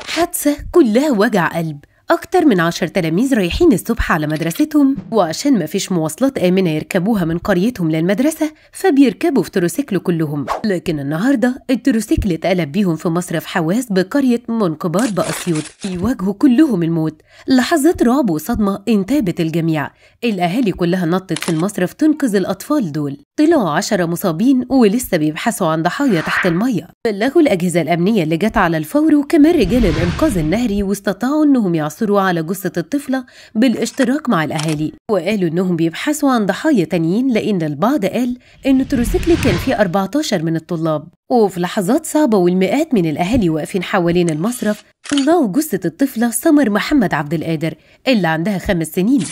حادثة كلها وجع قلب. أكتر من 10 تلاميذ رايحين الصبح على مدرستهم، وعشان مفيش مواصلات آمنة يركبوها من قريتهم للمدرسة فبيركبوا في تروسيكل كلهم. لكن النهاردة التروسيكل اتقلب بيهم في مصرف حواس بقرية منقبات بأسيوط، يواجهوا كلهم الموت. لحظات رعب وصدمة انتابت الجميع. الأهالي كلها نطت في المصرف تنقذ الأطفال دول. طلعوا 10 مصابين ولسه بيبحثوا عن ضحايا تحت المية. بلغوا الأجهزة الأمنية اللي جت على الفور وكمان رجال الإنقاذ النهري، واستطاعوا إنهم يعثروا على جثة الطفلة بالاشتراك مع الأهالي، وقالوا إنهم بيبحثوا عن ضحايا تانيين، لأن البعض قال إن التروسيكل كان فيه 14 من الطلاب. وفي لحظات صعبة والمئات من الأهالي واقفين حوالين المصرف، طلعوا جثة الطفلة سمر محمد عبد القادر اللي عندها 5 سنين.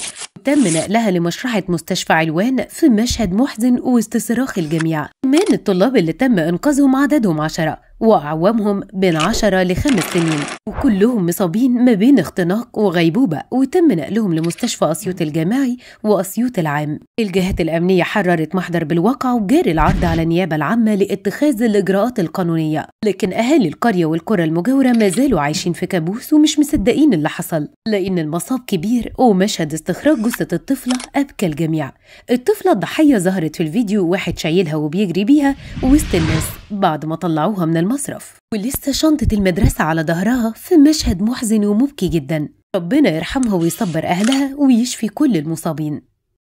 تم نقلها لمشرحة مستشفى علوان في مشهد محزن وسط صراخ الجميع. كمان الطلاب اللي تم إنقاذهم عددهم 10، وأعوامهم بين 10 ل5 سنين، وكلهم مصابين ما بين اختناق وغيبوبة، وتم نقلهم لمستشفى أسيوط الجامعي وأسيوط العام. الجهات الأمنية حررت محضر بالواقع وجاري العرض على النيابة العامة لاتخاذ الإجراءات القانونية. لكن أهالي القرية والقرى المجاورة ما زالوا عايشين في كابوس ومش مصدقين اللي حصل، لأن المصاب كبير، ومشهد استخراج جثة الطفلة أبكى الجميع. الطفلة الضحية ظهرت في الفيديو واحد شايلها وبيجري بيها وسط الناس بعد ما طلعوها من المصرف، ولسه شنطة المدرسة على ظهرها في مشهد محزن ومبكي جدا. ربنا يرحمها ويصبر أهلها ويشفي كل المصابين.